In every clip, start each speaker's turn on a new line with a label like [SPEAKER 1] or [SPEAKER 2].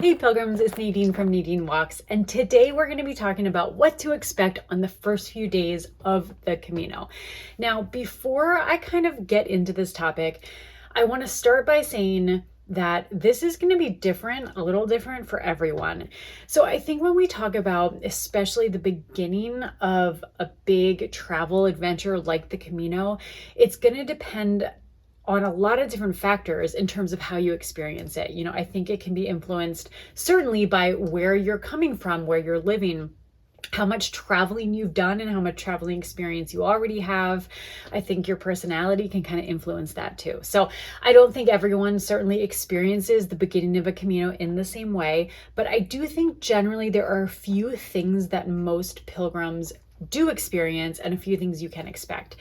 [SPEAKER 1] Hey pilgrims, it's Nadine from Nadine Walks, and today we're going to be talking about what to expect on the first few days of the Camino. Now, before I kind of get into this topic, I want to start by saying that this is going to be different, a little different for everyone. So I think when we talk about especially the beginning of a big travel adventure like the Camino, it's going to depend on a lot of different factors in terms of how you experience it. I think it can be influenced certainly by where you're coming from, where you're living, how much traveling you've done and how much traveling experience you already have. I think your personality can kind of influence that too. So I don't think everyone certainly experiences the beginning of a Camino in the same way, but I do think generally there are a few things that most pilgrims do experience and a few things you can expect.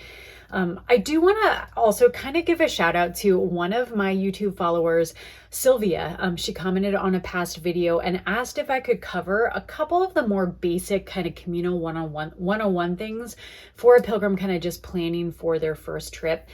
[SPEAKER 1] I do want to also kind of give a shout out to one of my YouTube followers, Sylvia. She commented on a past video and asked if I could cover a couple of the more basic kind of Camino 101 things for a pilgrim kind of just planning for their first trip.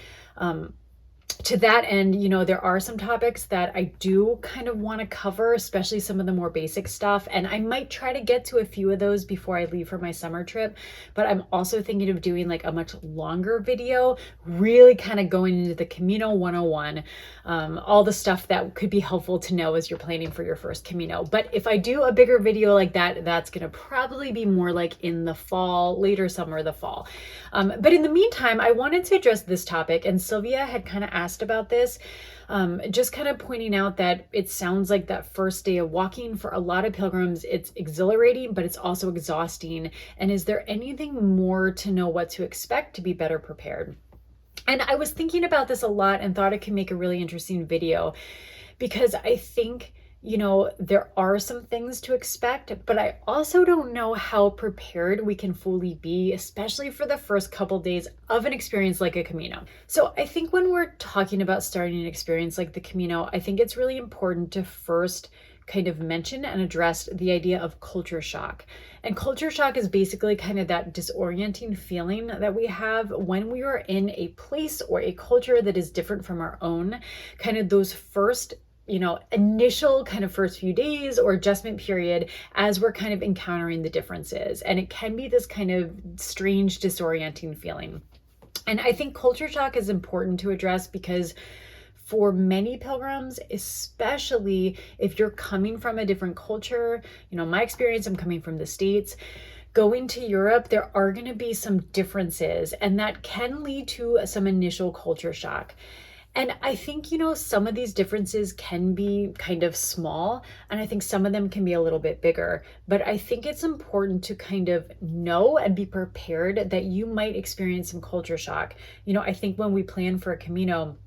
[SPEAKER 1] To that end, there are some topics that I do kind of want to cover, especially some of the more basic stuff. And I might try to get to a few of those before I leave for my summer trip. But I'm also thinking of doing like a much longer video, really kind of going into the Camino 101, all the stuff that could be helpful to know as you're planning for your first Camino. But if I do a bigger video like that, that's going to probably be more like in the fall, later summer, the fall. But in the meantime, I wanted to address this topic, and Sylvia had kind of asked about this, just kind of pointing out that it sounds like that first day of walking for a lot of pilgrims, it's exhilarating, but it's also exhausting. And is there anything more to know what to expect to be better prepared? And I was thinking about this a lot and thought it could make a really interesting video because I think there are some things to expect, but I also don't know how prepared we can fully be, especially for the first couple days of an experience like a Camino. So I think when we're talking about starting an experience like the Camino, I think it's really important to first kind of mention and address the idea of culture shock. And culture shock is basically kind of that disorienting feeling that we have when we are in a place or a culture that is different from our own, kind of those first initial kind of first few days or adjustment period as we're kind of encountering the differences. And it can be this kind of strange, disorienting feeling. And I think culture shock is important to address because for many pilgrims, especially if you're coming from a different culture, my experience, I'm coming from the States. Going to Europe, there are going to be some differences, and that can lead to some initial culture shock. And I think, some of these differences can be kind of small, and I think some of them can be a little bit bigger. But I think it's important to kind of know and be prepared that you might experience some culture shock. I think when we plan for a Camino,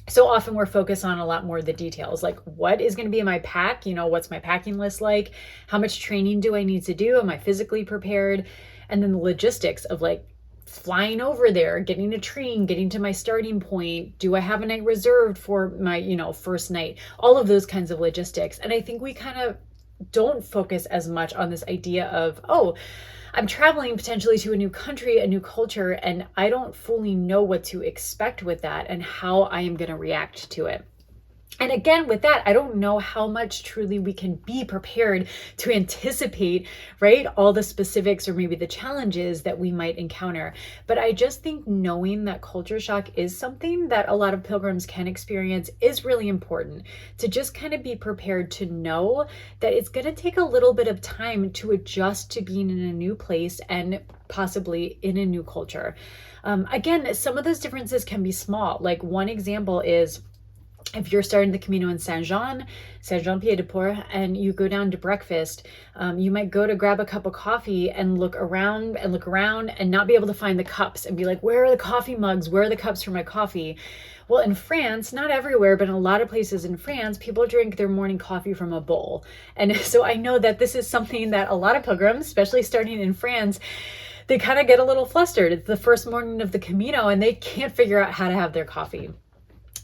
[SPEAKER 1] so often we're focused on a lot more of the details, like what is going to be in my pack? What's my packing list like? How much training do I need to do? Am I physically prepared? And then the logistics of like, flying over there, getting a train, getting to my starting point. Do I have a night reserved for my, first night? All of those kinds of logistics. And I think we kind of don't focus as much on this idea of, oh, I'm traveling potentially to a new country, a new culture, and I don't fully know what to expect with that and how I am going to react to it. And again, with that, I don't know how much truly we can be prepared to anticipate, right? All the specifics or maybe the challenges that we might encounter. But I just think knowing that culture shock is something that a lot of pilgrims can experience is really important to just kind of be prepared to know that it's going to take a little bit of time to adjust to being in a new place and possibly in a new culture. Again, some of those differences can be small. Like one example is, if you're starting the Camino in Saint-Jean-Pied-de-Port, and you go down to breakfast, you might go to grab a cup of coffee and look around and not be able to find the cups and be like, where are the coffee mugs? Where are the cups for my coffee? Well, in France, not everywhere, but in a lot of places in France, people drink their morning coffee from a bowl. And so I know that this is something that a lot of pilgrims, especially starting in France, they kind of get a little flustered. It's the first morning of the Camino and they can't figure out how to have their coffee.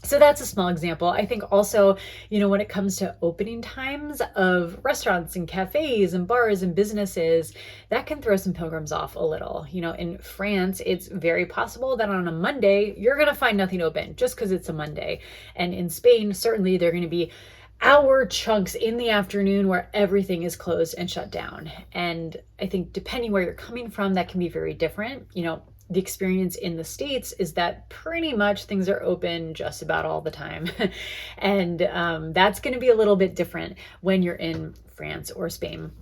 [SPEAKER 1] So that's a small example. I think also, when it comes to opening times of restaurants and cafes and bars and businesses, that can throw some pilgrims off a little. In France, it's very possible that on a Monday, you're going to find nothing open just because it's a Monday. And in Spain, certainly they're going to be hour chunks in the afternoon where everything is closed and shut down. And I think depending where you're coming from, that can be very different. The experience in the States is that pretty much things are open just about all the time. And that's going to be a little bit different when you're in France or Spain.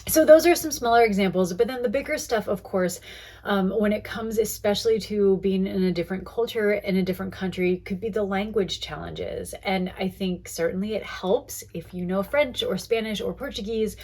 [SPEAKER 1] So those are some smaller examples, but then the bigger stuff, of course, when it comes especially to being in a different culture, in a different country, could be the language challenges. And I think certainly it helps if you know French or Spanish or Portuguese,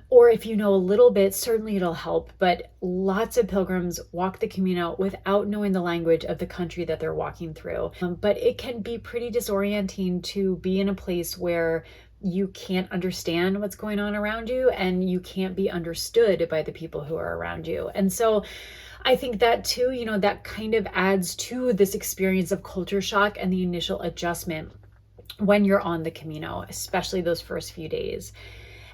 [SPEAKER 1] or if you know a little bit, certainly it'll help. But lots of pilgrims walk the Camino without knowing the language of the country that they're walking through. But it can be pretty disorienting to be in a place where you can't understand what's going on around you and you can't be understood by the people who are around you. And so I think that too, that kind of adds to this experience of culture shock and the initial adjustment when you're on the Camino, especially those first few days.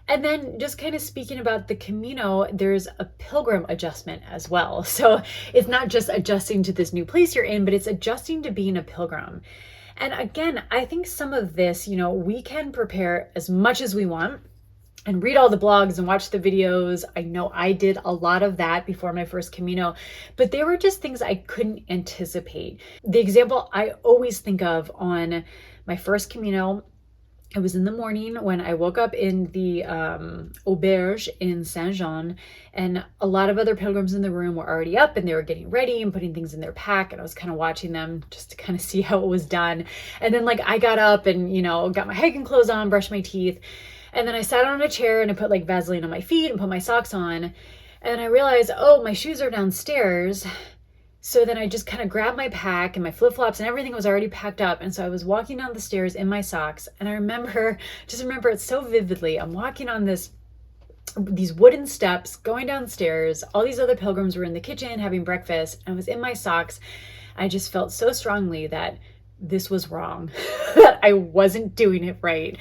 [SPEAKER 1] And then just kind of speaking about the Camino, there's a pilgrim adjustment as well. So it's not just adjusting to this new place you're in, but it's adjusting to being a pilgrim. And again, I think some of this, we can prepare as much as we want and read all the blogs and watch the videos. I know I did a lot of that before my first Camino, but they were just things I couldn't anticipate. The example I always think of on my first Camino, it was in the morning when I woke up in the auberge in Saint-Jean, and a lot of other pilgrims in the room were already up and they were getting ready and putting things in their pack. And I was kind of watching them just to kind of see how it was done. And then I got up and, got my hiking clothes on, brushed my teeth. And then I sat on a chair and I put Vaseline on my feet and put my socks on. And I realized, oh, my shoes are downstairs. So then I just kind of grabbed my pack and my flip-flops and everything was already packed up. And so I was walking down the stairs in my socks. And I remember it so vividly. I'm walking on these wooden steps going downstairs. All these other pilgrims were in the kitchen having breakfast. I was in my socks. I just felt so strongly that this was wrong, that I wasn't doing it right.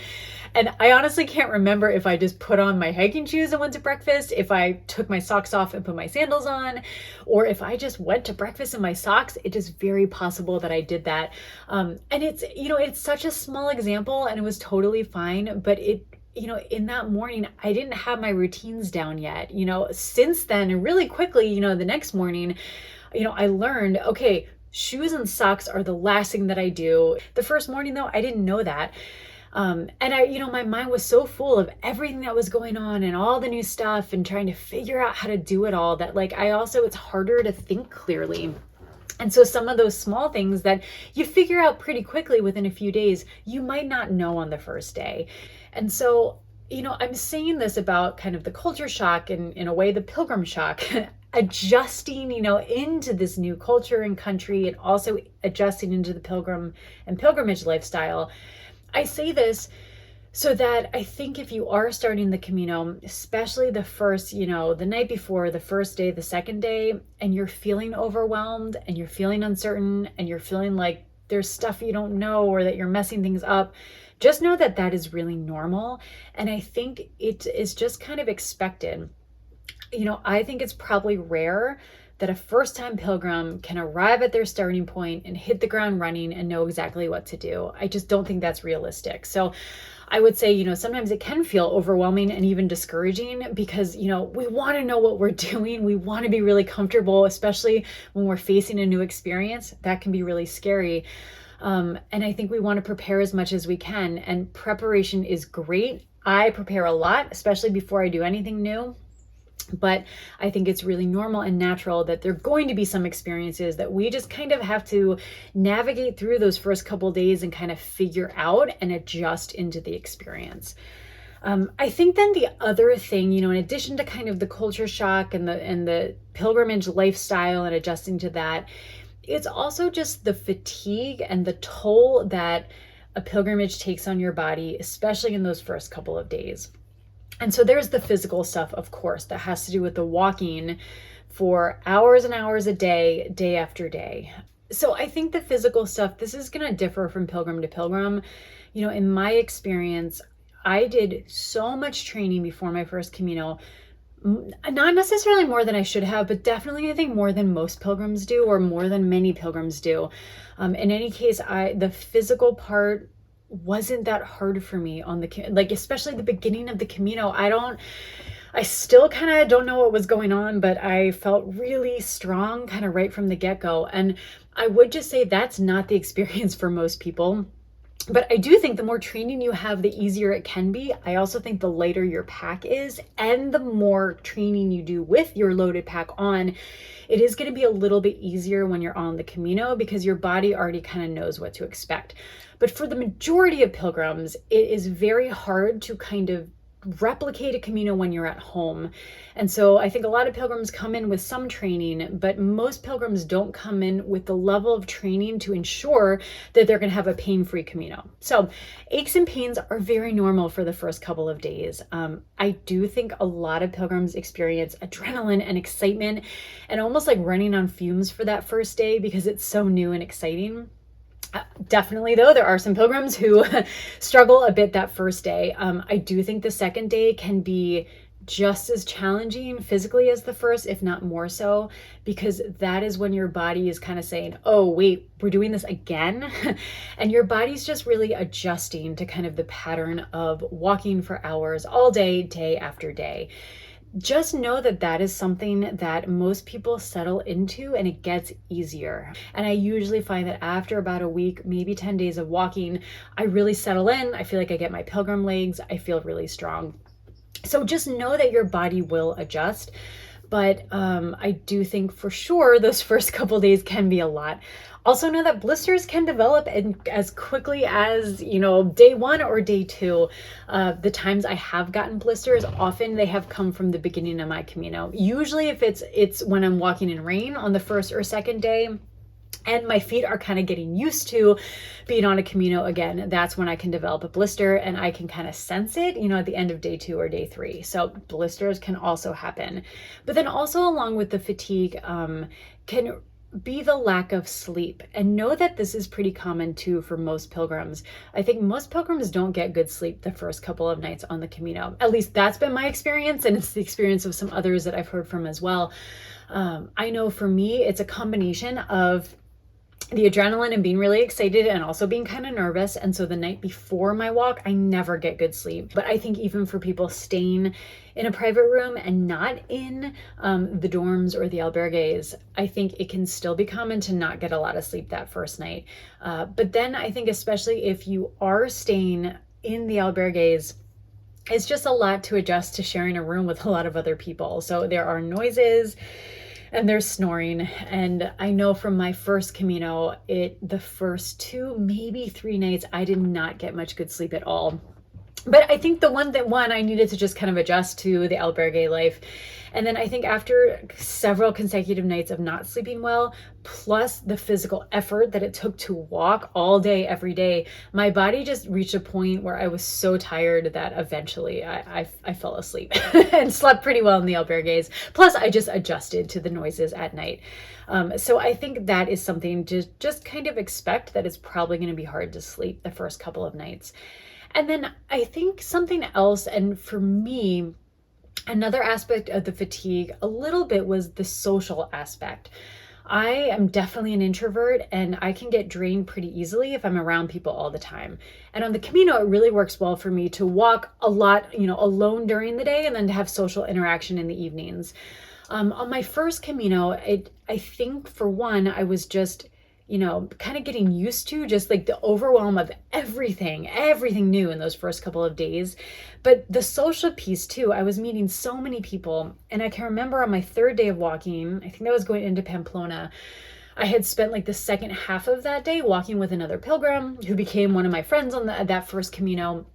[SPEAKER 1] And I honestly can't remember if I just put on my hiking shoes and went to breakfast, if I took my socks off and put my sandals on, or if I just went to breakfast in my socks. It is very possible that I did that. And it's such a small example and it was totally fine, but in that morning, I didn't have my routines down yet. Since then, and really quickly, the next morning, I learned, okay, shoes and socks are the last thing that I do. The first morning though, I didn't know that. And my mind was so full of everything that was going on and all the new stuff and trying to figure out how to do it all that it's harder to think clearly. And so some of those small things that you figure out pretty quickly within a few days, you might not know on the first day. And so, I'm saying this about kind of the culture shock and in a way, the pilgrim shock, adjusting, into this new culture and country and also adjusting into the pilgrim and pilgrimage lifestyle. I say this so that I think if you are starting the Camino, especially the first, the night before, the first day, the second day, and you're feeling overwhelmed and you're feeling uncertain and you're feeling like there's stuff you don't know or that you're messing things up, just know that that is really normal. And I think it is just kind of expected. I think it's probably rare that a first-time pilgrim can arrive at their starting point and hit the ground running and know exactly what to do. I just don't think that's realistic. So I would say, sometimes it can feel overwhelming and even discouraging because, we want to know what we're doing. We want to be really comfortable, especially when we're facing a new experience. That can be really scary. And I think we want to prepare as much as we can. And preparation is great. I prepare a lot, especially before I do anything new. But I think it's really normal and natural that there are going to be some experiences that we just kind of have to navigate through those first couple of days and kind of figure out and adjust into the experience. I think then the other thing, in addition to kind of the culture shock and the pilgrimage lifestyle and adjusting to that, it's also just the fatigue and the toll that a pilgrimage takes on your body, especially in those first couple of days. And so there's the physical stuff, of course, that has to do with the walking for hours and hours a day, day after day. So I think the physical stuff, this is going to differ from pilgrim to pilgrim. In my experience, I did so much training before my first Camino, not necessarily more than I should have, but definitely I think more than most pilgrims do or more than many pilgrims do. In any case, the physical part wasn't that hard for me on like, especially the beginning of the Camino. I still kind of don't know what was going on, but I felt really strong kind of right from the get-go. And I would just say that's not the experience for most people. But I do think the more training you have, the easier it can be. I also think the lighter your pack is and the more training you do with your loaded pack on, it is going to be a little bit easier when you're on the Camino because your body already kind of knows what to expect. But for the majority of pilgrims, it is very hard to kind of replicate a Camino when you're at home. And so I think a lot of pilgrims come in with some training, but most pilgrims don't come in with the level of training to ensure that they're going to have a pain-free Camino. So aches and pains are very normal for the first couple of days. I do think a lot of pilgrims experience adrenaline and excitement and almost like running on fumes for that first day because it's so new and exciting. Definitely, though, there are some pilgrims who struggle a bit that first day. I do think the second day can be just as challenging physically as the first, if not more so, because that is when your body is kind of saying, oh, wait, we're doing this again. And your body's just really adjusting to kind of the pattern of walking for hours all day, day after day. Just know that that is something that most people settle into and it gets easier. And I usually find that after about a week, maybe 10 days of walking, I really settle in. I feel like I get my pilgrim legs. I feel really strong. So just know that your body will adjust. But I do think for sure those first couple days can be a lot. Also know that blisters can develop as quickly as, day 1 or day 2. The times I have gotten blisters, often they have come from the beginning of my Camino. Usually if it's when I'm walking in rain on the first or second day, and my feet are kind of getting used to being on a Camino again, that's when I can develop a blister and I can kind of sense it, at the end of day 2 or day 3. So blisters can also happen. But then also along with the fatigue can be the lack of sleep. And know that this is pretty common too for most pilgrims. I think most pilgrims don't get good sleep the first couple of nights on the Camino. At least that's been my experience, and it's the experience of some others that I've heard from as well. I know for me, it's a combination of the adrenaline and being really excited and also being kind of nervous. And so the night before my walk, I never get good sleep. But I think even for people staying in a private room and not in the dorms or the albergues, I think it can still be common to not get a lot of sleep that first night. But then I think especially if you are staying in the albergues, it's just a lot to adjust to sharing a room with a lot of other people. So there are noises and there's snoring. And I know from my first Camino, the first 2, maybe 3 nights, I did not get much good sleep at all. But I think the one I needed to just kind of adjust to the albergue life. And then I think after several consecutive nights of not sleeping well, plus the physical effort that it took to walk all day, every day, my body just reached a point where I was so tired that eventually I fell asleep and slept pretty well in the albergues. Plus I just adjusted to the noises at night. So I think that is something to just kind of expect, that it's probably going to be hard to sleep the first couple of nights. And then I think something else, and for me, another aspect of the fatigue a little bit was the social aspect. I am definitely an introvert and I can get drained pretty easily if I'm around people all the time. And on the Camino, it really works well for me to walk a lot, alone during the day and then to have social interaction in the evenings. On my first Camino, I think for one, I was just kind of getting used to just like the overwhelm of everything new in those first couple of days. But the social piece too, I was meeting so many people. And I can remember on my 3rd day of walking, I think that was going into Pamplona, I had spent like the second half of that day walking with another pilgrim who became one of my friends on that first Camino.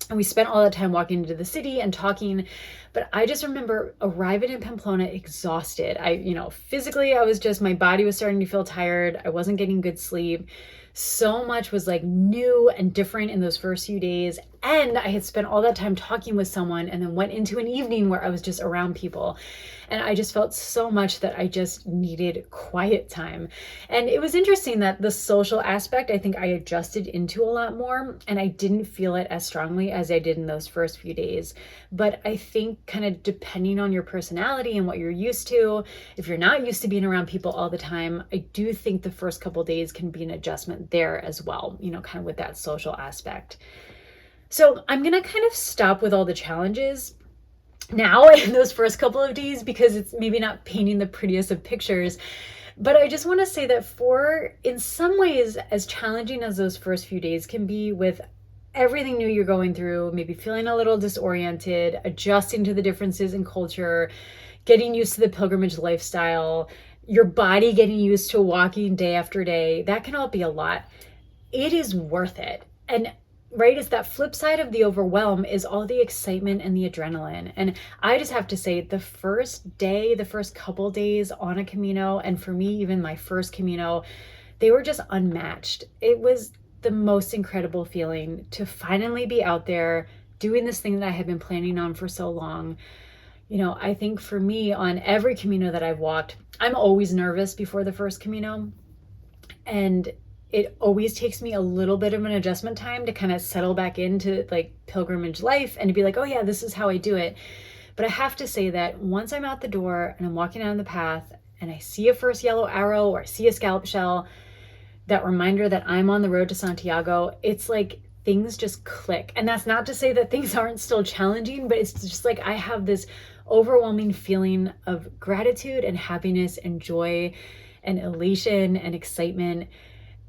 [SPEAKER 1] And we spent all that time walking into the city and talking. But I just remember arriving in Pamplona exhausted. Physically, my body was starting to feel tired. I wasn't getting good sleep. So much was like new and different in those first few days. And I had spent all that time talking with someone and then went into an evening where I was just around people. And I just felt so much that I just needed quiet time. And it was interesting that the social aspect, I think I adjusted into a lot more and I didn't feel it as strongly as I did in those first few days. But I think kind of depending on your personality and what you're used to. If you're not used to being around people all the time, I do think the first couple days can be an adjustment there as well, kind of with that social aspect. So I'm going to kind of stop with all the challenges now in those first couple of days, because it's maybe not painting the prettiest of pictures. But I just want to say that in some ways, as challenging as those first few days can be with everything new you're going through, maybe feeling a little disoriented, adjusting to the differences in culture, getting used to the pilgrimage lifestyle, your body getting used to walking day after day, that can all be a lot. It is worth it. And right, it's that flip side of the overwhelm is all the excitement and the adrenaline. And I just have to say, the first day, the first couple days on a Camino, and for me, even my first Camino, they were just unmatched. It was the most incredible feeling to finally be out there doing this thing that I had been planning on for so long. I think for me, on every Camino that I've walked, I'm always nervous before the first Camino. And it always takes me a little bit of an adjustment time to kind of settle back into like pilgrimage life and to be like, oh yeah, this is how I do it. But I have to say that once I'm out the door and I'm walking down the path and I see a first yellow arrow or I see a scallop shell, that reminder that I'm on the road to Santiago, it's like things just click. And that's not to say that things aren't still challenging, but it's just like I have this overwhelming feeling of gratitude and happiness and joy and elation and excitement.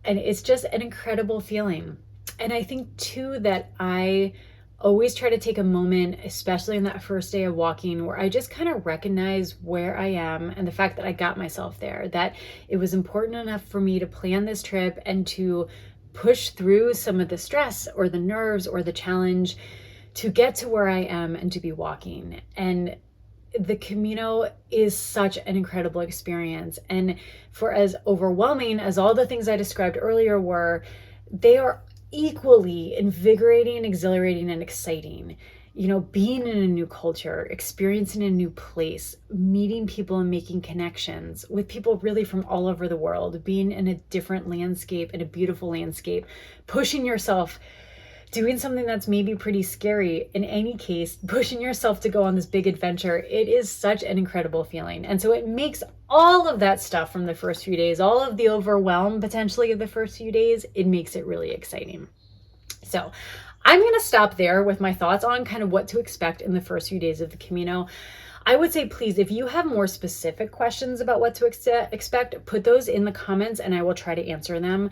[SPEAKER 1] And it's just an incredible feeling. And I think too that I always try to take a moment, especially in that first day of walking, where I just kind of recognize where I am and the fact that I got myself there, that it was important enough for me to plan this trip and to push through some of the stress or the nerves or the challenge to get to where I am and to be walking. And the Camino is such an incredible experience. And for as overwhelming as all the things I described earlier were, they are equally invigorating, exhilarating, and exciting. Being in a new culture, experiencing a new place, meeting people and making connections with people really from all over the world, being in a different landscape, in a beautiful landscape, pushing yourself, doing something that's maybe pretty scary. In any case, pushing yourself to go on this big adventure, it is such an incredible feeling. And so it makes all of that stuff from the first few days, all of the overwhelm potentially of the first few days, it makes it really exciting. So I'm going to stop there with my thoughts on kind of what to expect in the first few days of the Camino. I would say, please, if you have more specific questions about what to expect, put those in the comments and I will try to answer them.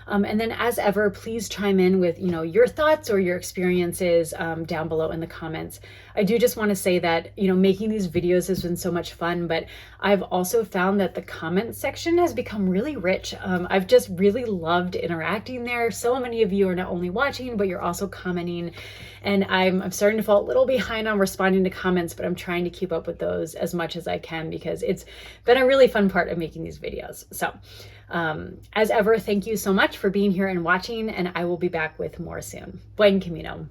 [SPEAKER 1] And then as ever, please chime in with, your thoughts or your experiences down below in the comments. I do just want to say that, making these videos has been so much fun, but I've also found that the comment section has become really rich. I've just really loved interacting there. So many of you are not only watching, but you're also commenting. And I'm starting to fall a little behind on responding to comments, but I'm trying to keep up with those as much as I can because it's been a really fun part of making these videos. So as ever, thank you so much for being here and watching, and I will be back with more soon. Buen Camino.